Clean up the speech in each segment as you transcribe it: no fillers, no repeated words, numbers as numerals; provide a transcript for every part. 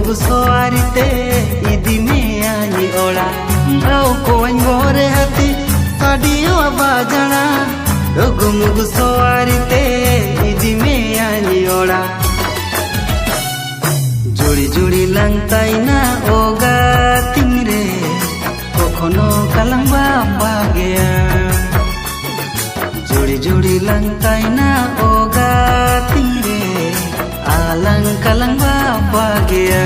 mugu soarite idi meani ola au koin gore hati sadio abajana dogu mugu soarite idi meani ola juri juri langtai na oga tingre kokhono kalang bagea juri juri langtai na oga tingre alang kalang bagea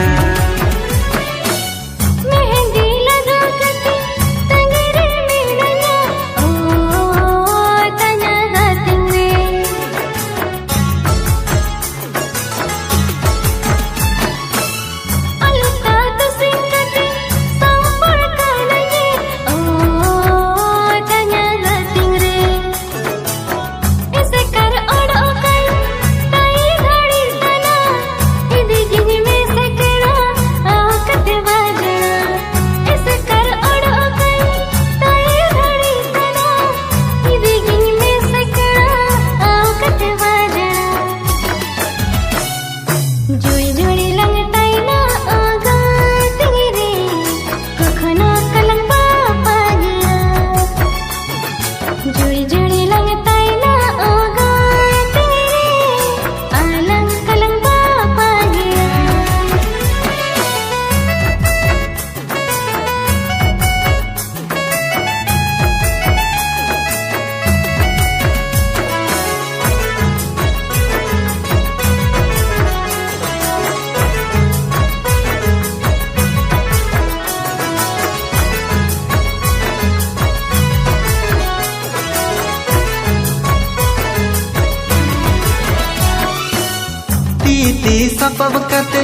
Titi sapab kate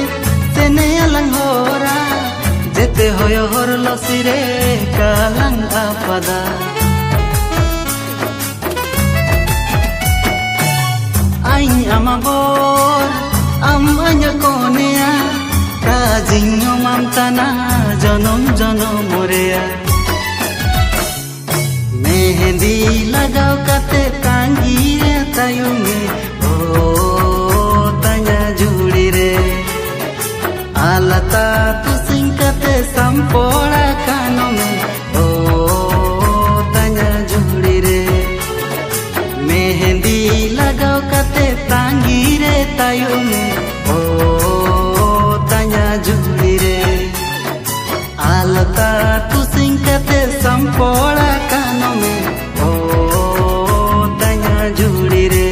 sene alang hora jete hoyo hor losire kalang apada ain amabor am anya konea kajinyo mamtana janom janom morea mehendi lagau kate tangire tayunge alata tu singkate sampola kanome tanya juri re mehendi lagau kate tangire tayume tanya juri re alata tu singkate sampola kanome tanya juri re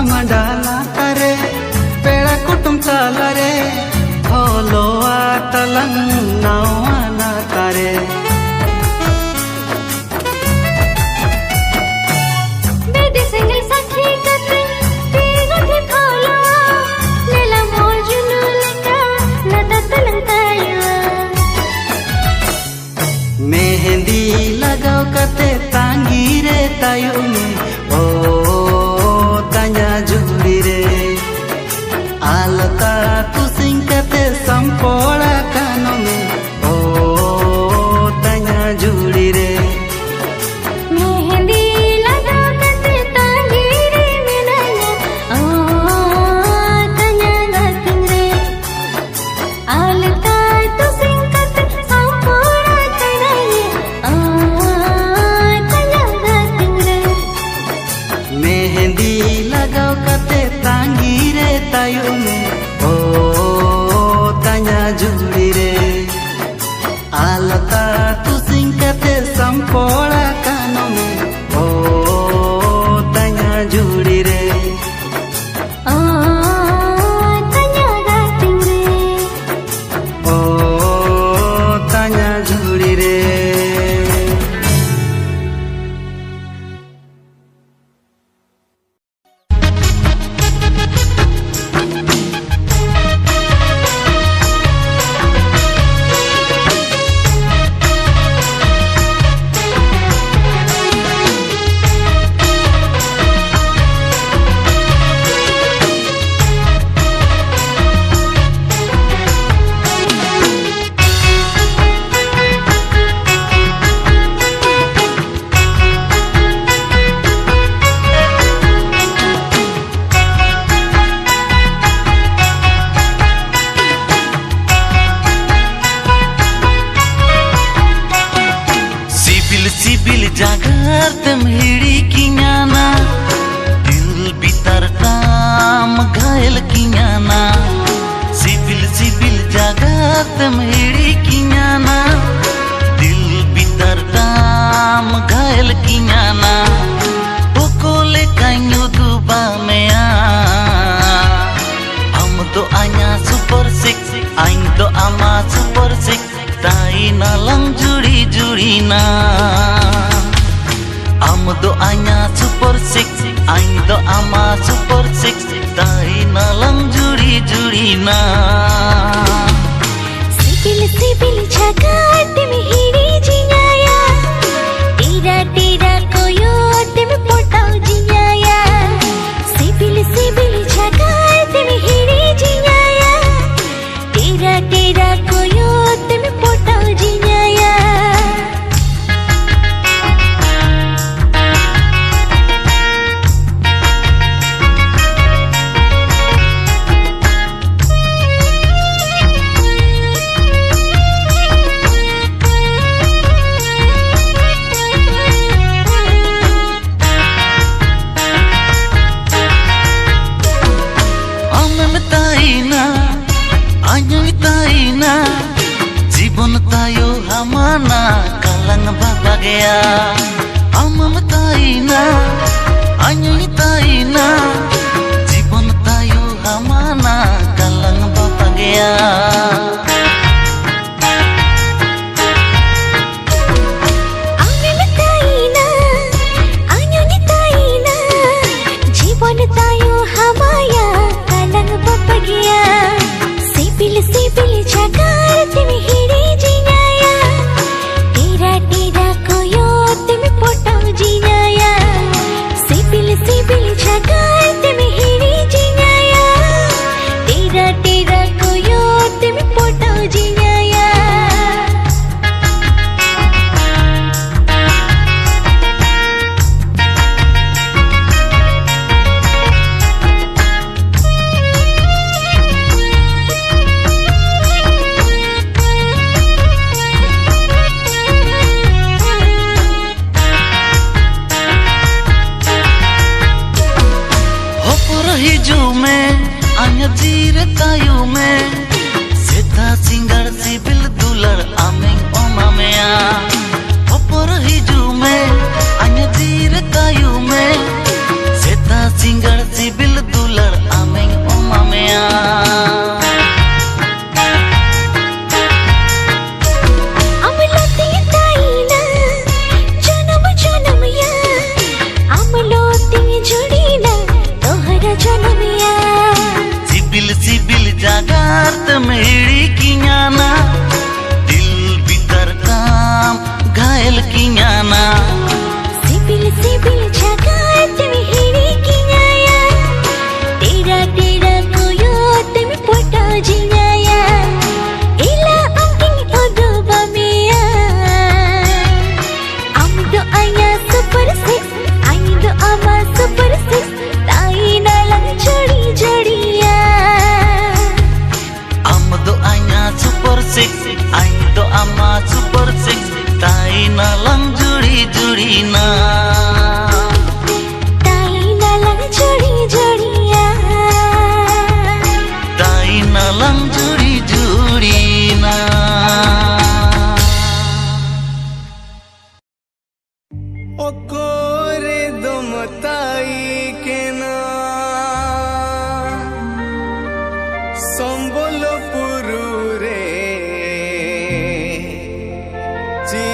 mandala tare pera kutum talare holo atalang nawana tare bedi single sakhi kate tigothi tholo lela mojunu leka nadatalang tayo mehendi lagau kate tangire tayume tanya juri re alata tu singkate sampola kanome tanya juri re mehendi lagau kate tangire menanya tanya gating re alata tu singkate जागर तेम हिड़ी कियाना दिल बितर ताम घायल Kiana CIBIL CIBIL जागर तेम हिड़ी कियाना दिल बितर ताम घायल कियाना पकोले कान्yu दुबा mea am do anya super six aing do ama super six tai na lang juri juri na am do anya super six aing do ama super six tai na lang juri juri na सिबिल सिबिल झकाते में हिड़ी जियाया तेरा तेरा कोयो ते में पोटाओ जियाया CIBIL सिबिल झकाते में हिड़ी जियाया तेरा तेरा कोयो ते में पोटाओ जियाया जीवन तायो हमाना kalang babagaya amam taina anyai taina जीवन तायो हमाना kalang babagaya amam taina anyai taina जीवन तायो हमाया kalang babagaya सिबिल सिबिल झकाते में हिड़ी जियाया तेरा तेरा कोयो ते में पोटाओ जियाया सिबिल सिबिल झकाते में हिड़ी जियाया तेरा तेरा कोयो ते में पोटाओ जियाया hijau में anya jire tayu में seta singar sibil dular ameng oma mea opor hijau में anya jire tayu में seta singar sibil dular ameng oma mea CIBIL CIBIL जागर तेम हिड़ी कियाना दिल बितर काम घायल कियाना सिबिल सिबिल झकाते में हिड़ी कियाया तेरा तेरा कोयो ते में पोटाओ जियाया इला अंकिंग ओदोबा मेया am do anya super six aing do ama super six tai na lang jodi jodiya am do anya super six aing do ama super six tai na lang juri juri na tai na lang jodi jodiya tai na lang juri juri na okore dum tai ke na Sambalpur रे जी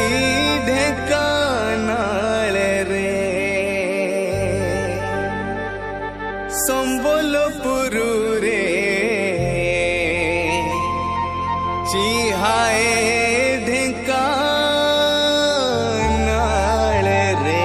ढेंकानाल रे संबलपुर रे जी हाय ढेंकानाल रे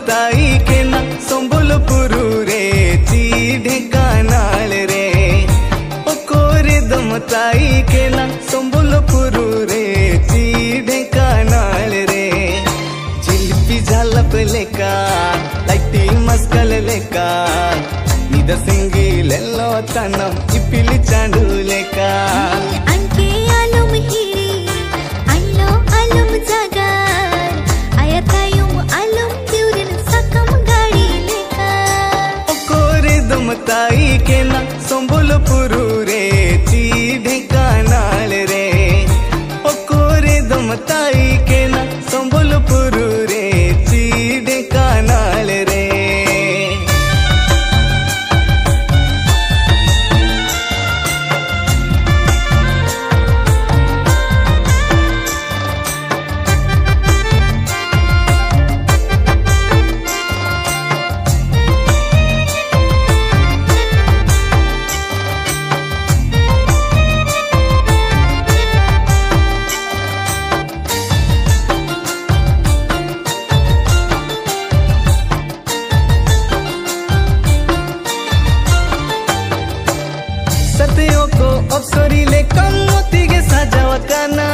ताई के ना संबलपुर रे ची ढेंकानाल रे ओकोरे दम ताई के ना संबलपुर रे ची ढेंकानाल रे जिलपी झालप लेका लाइटी मस्कल लेका निद सिंगिलेल्लो तनम इपिली चांडू लेका अंके आलम हिरी अल्लो आलम जागार ayatayum alam tiurin sakam gadi leka ओकोरे दम ताई के ना संबलपुर रे ची ढेंकानाल रे ओकोरे दम ताई के ना संबलपुर रे ची ढेंकानाल रे सत्यों को अप्सरी ले कमोती के सजावा काना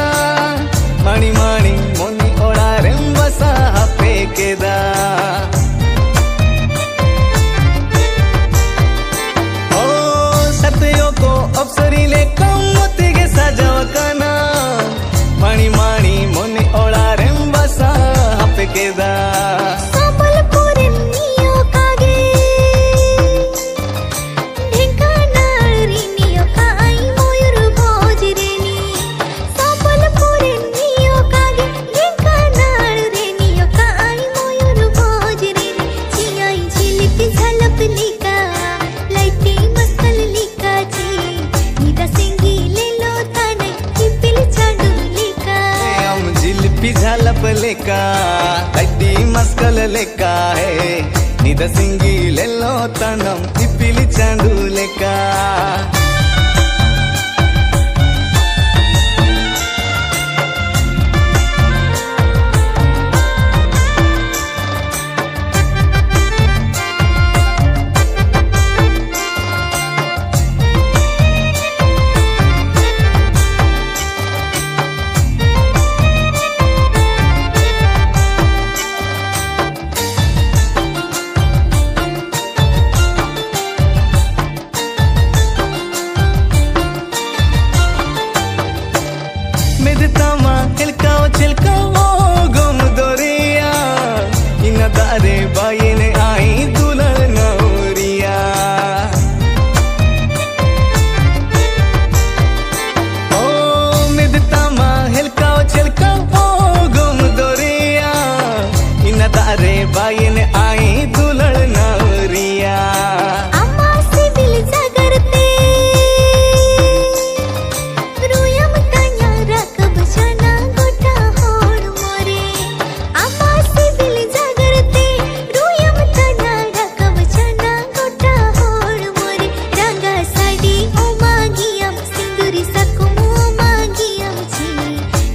माणी माणी मोनी ओड़ा रेम्बसा हापे केदा ओ सत्यों को अप्सरी ले कमोती के सजावा काना माणी माणी मोनी ओड़ा रेम्बसा हापे केदा संबलपुरिन नियो कागे ढेंकानाल री नियो काई मोयूर भोजरेनी संबलपुरिन नियो कागे ढेंकानाल रे नियो काई मोयूर भोजरेनी चियाई झिलिपी झलप लिका लाइटी मस्कल लिका ची निदा सिंगी लेलो ताने इपिल चांडू लिका हम जिलपी झालप लेका लाइटी मस्कल लेका है निद सिंगिलेल्लो तनम इपिली चांडू लेका मेदतामा चिलकाओ चिलकाओ गम दोरिया इन दारे बायने आई दुल्हन नौरिया ओ मेदतामा हिलकाओ चिलकाओ गम दोरिया इन दारे बायने आई दुल्हन नौरिया अम्मा सिबिल जागरते रुयम तanya rakab chana gota hod more अम्मा सिबिल जागरते रुयम तanya rakab chana gota hod more रंगा साडी ओमा गियम सिंदूरी सकुम ओमा गियम छी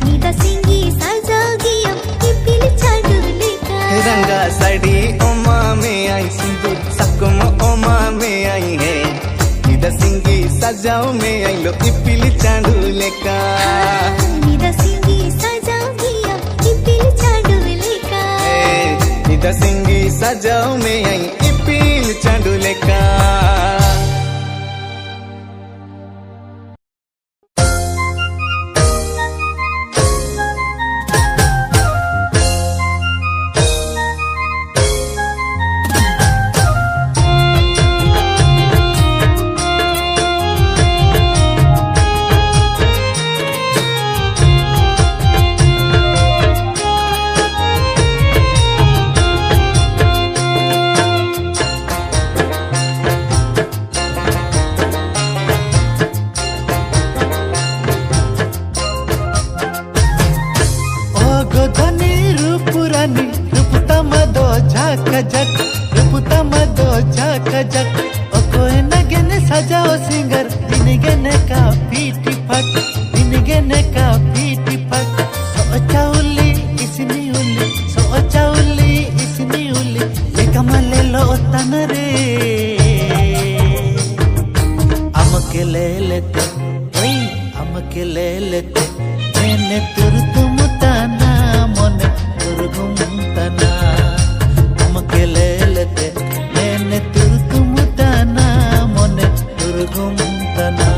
निदा सिंगी साजा गियम इपिल चांडू लेका रंगा साड़ी ओमा में आई सिंदूर सकुम ओमा में आई है निदा सिंगी सजाओ में आई लो इपिली चांडू लेका निदा सिंगी साजा गियम इपिल चांडू लेका निदा सिंगी सजाओ में आई इपिल चांडू लेका लेते हमके ले लेते मैंने तुरतुमुताना मोने तुरगुमताना हमके ले लेते मैंने तुरतुमुताना मोने तुरगुमताना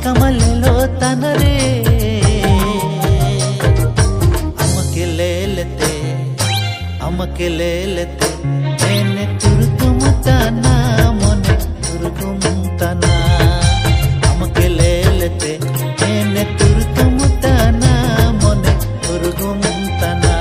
Kamalelo tanare हमके ले लेते मैंने तुरतुमुताना मोने तुरगुमताना हमके ले लेते मैंने तुरतुमुताना मोने तुरगुमताना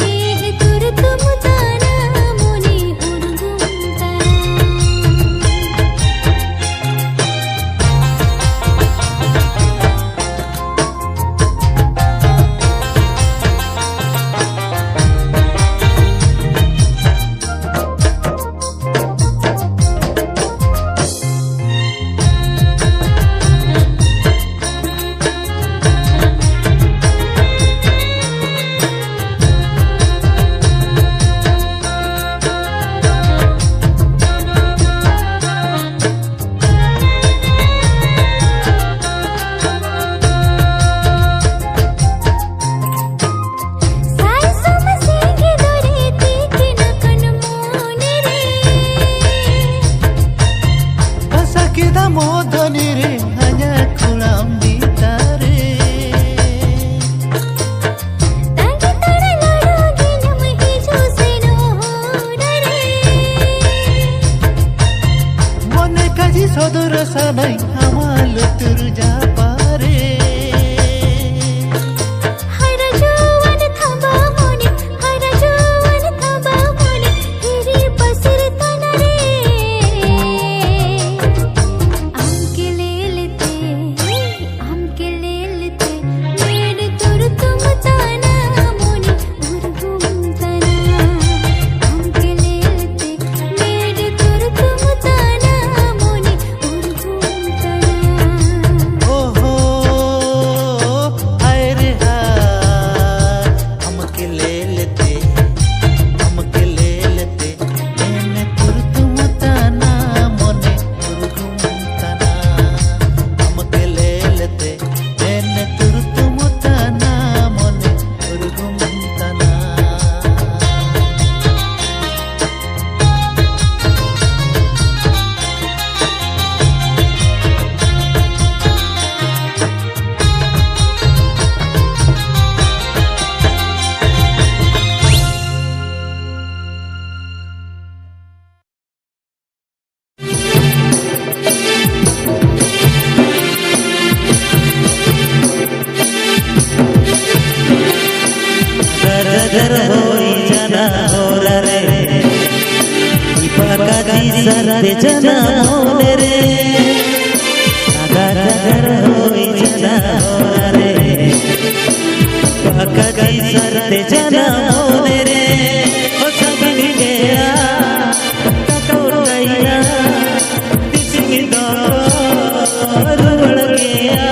मेरे जना मोने रे काका जगर होई जना रे काका की सरते जना मोने रे ओ सगनी गया काका उड़ैया तिसिंगी दो रुड़ गया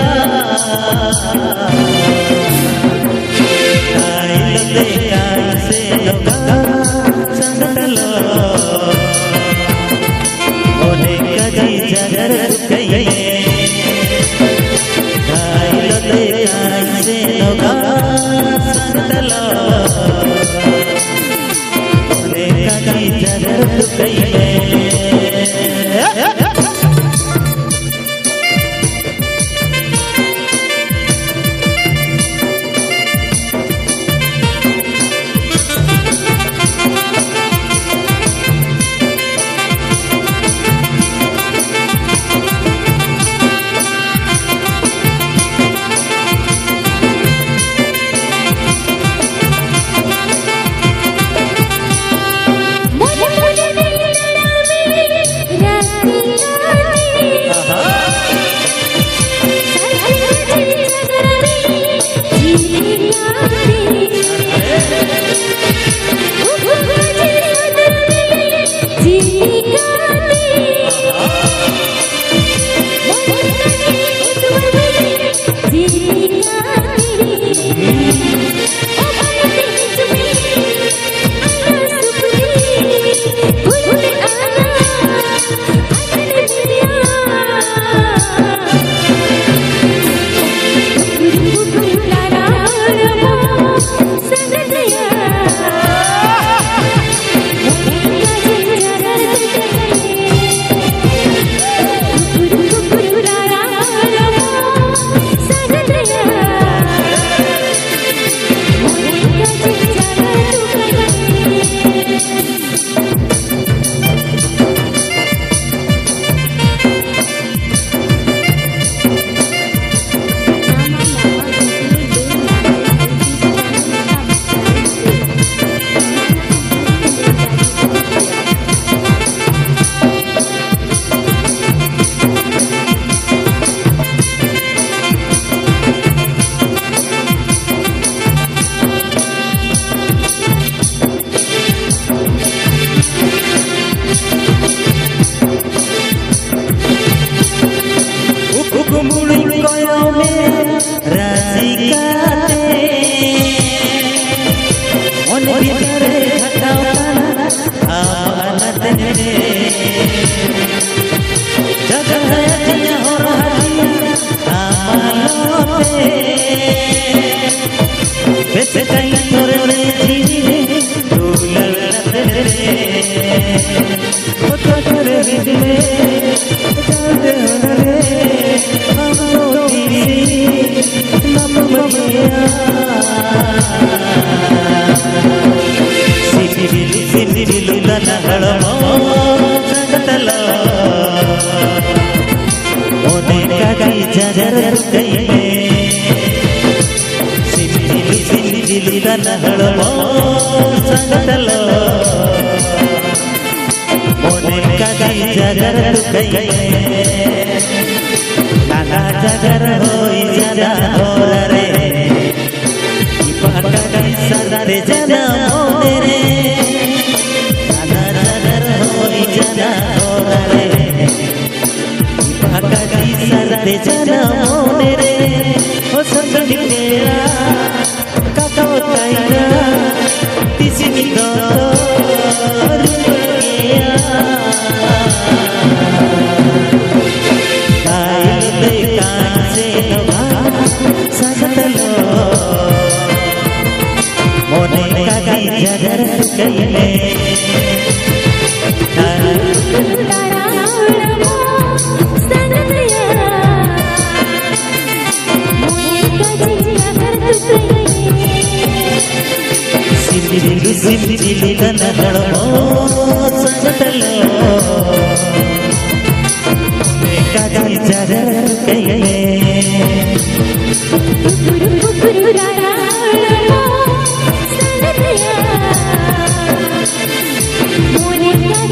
मोने का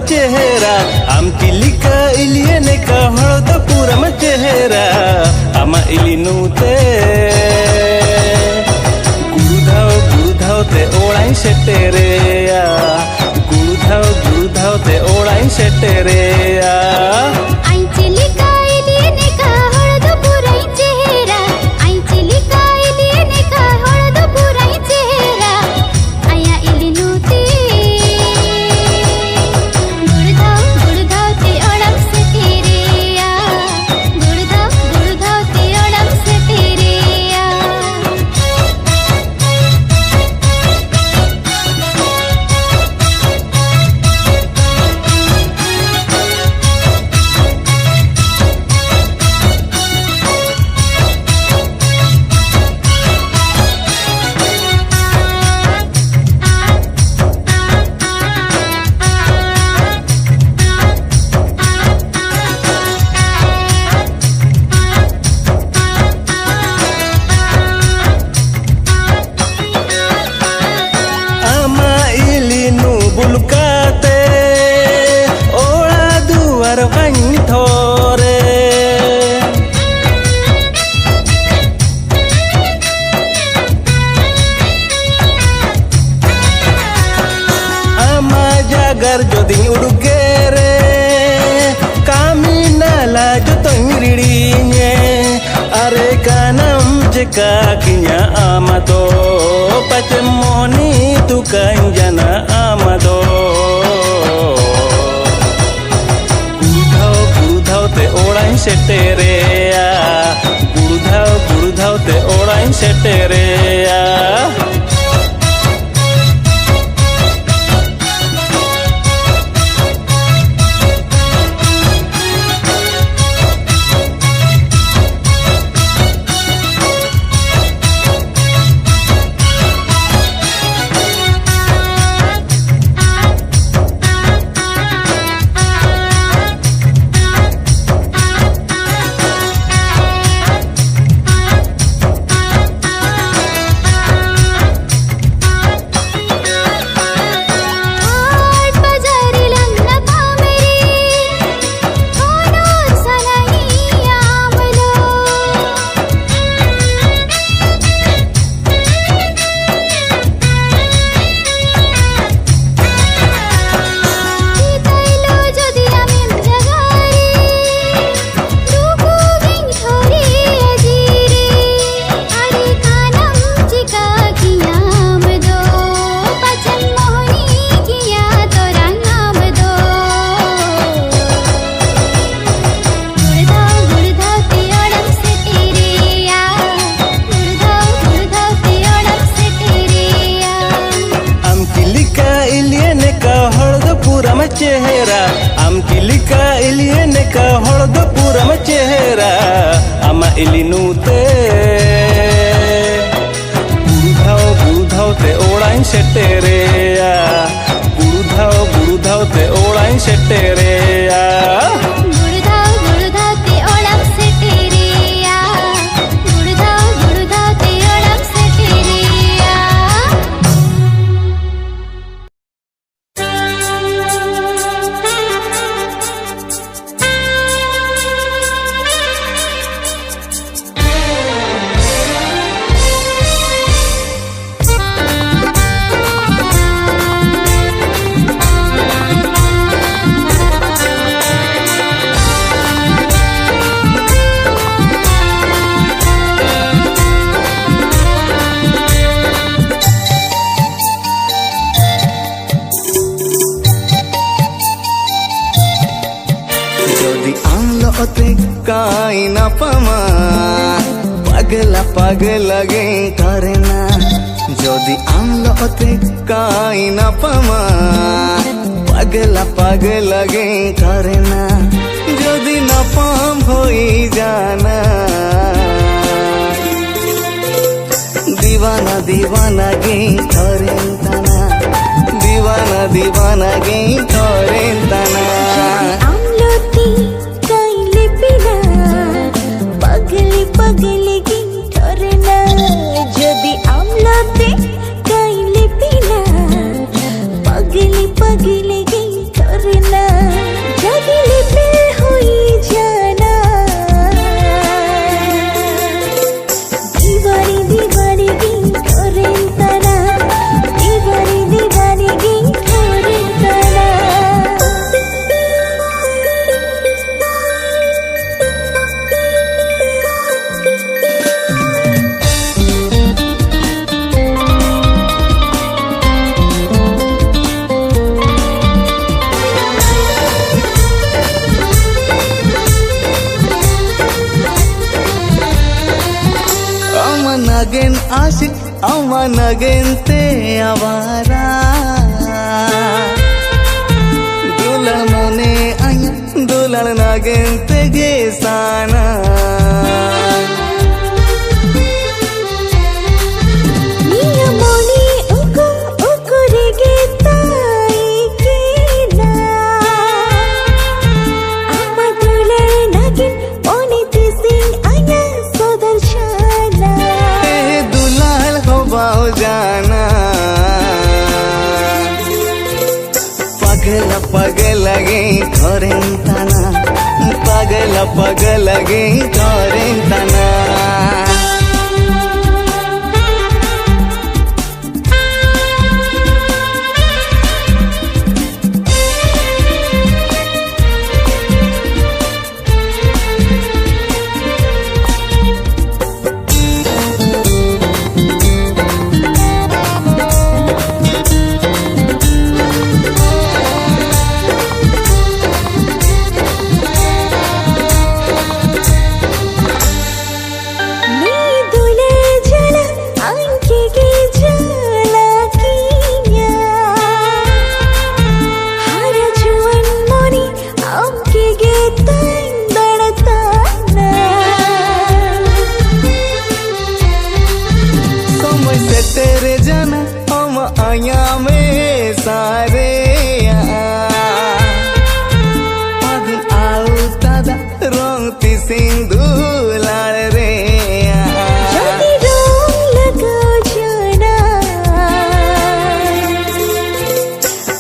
चेहरा आमची लिका इलियने का हळद पुरम चेहरा आमा इलिनुते गुरुधाव ते ओळाई शेटेरेया गुरुधाव ते ओळाई शेटेरेया Jagar joding urugere kami nala jotong ririnya are kanam jeka kinya amado pacemoni tukan jana amado gurudhav te orai setereya gurudhav te orai setereya चेहरा आमची लिका इलियने का हळद पुरम चेहरा आमा इलिनुते गुरुधाव ते ओळाई शेटेरेया गुरुधाव ते ओळाई शेटेरेया Thank you. আমলতে কাই না পামা পাগলা পাগলা গে করে না যদি আমলতে কাই না পামা পাগলা পাগলা গে করে না যদি না পাম হই জানা दीवाना दीवाना गे करें तना दीवाना दीवाना गे करें तना আমলতি কাইলে পিনা পাগলি পাগলি গিন ধরে না যদি আমলতি কাইলে পিনা পাগলি পাগলি গিন ধরে না যদি লিপে হই জানা দিবারি দিবারি গিন ধরে তারা দিবারি দিবারি গিন ধরে তারা अमनगेन आशिक अमनगेन ते आवारा दुलड़ मोने आया दुलड़ नगेन ते गे साना నియమోని ఉకు ఉకురిగే తాయికినా అమదులే నగిన్ ఓనితి సింగ్ అయా సుదర్శనా दुलाल हो बाओ जाना पगला पगला गे करें तना पगला पगला गे करें तना నీ దులే జల అంకిగే జలకియా హర జువన్ మోని అంకిగే తందడతానా समय से तेरे जाना हम आया में सारे पगन आउ तादा रोंगती सिंधु लाड़ रे যদি রং লাগাও জানা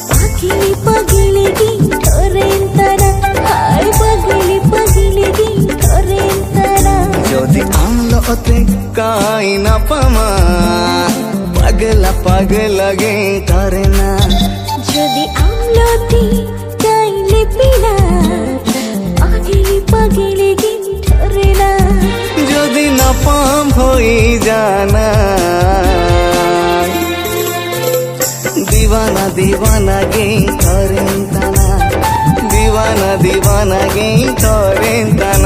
পাগলি পাগলি গিন ধরেন তারা হায় পাগলি পাগলি গিন ধরেন তারা যদি আমলতে কাই না পামা পাগলা পাগলা গে করে না যদি আমলতি কাইলে পিনা পাগলি পাগলি গিন ধরে না যদি না পাম হই জানা दीवाना दीवाना गे करें तना दीवाना दीवाना गे करें तना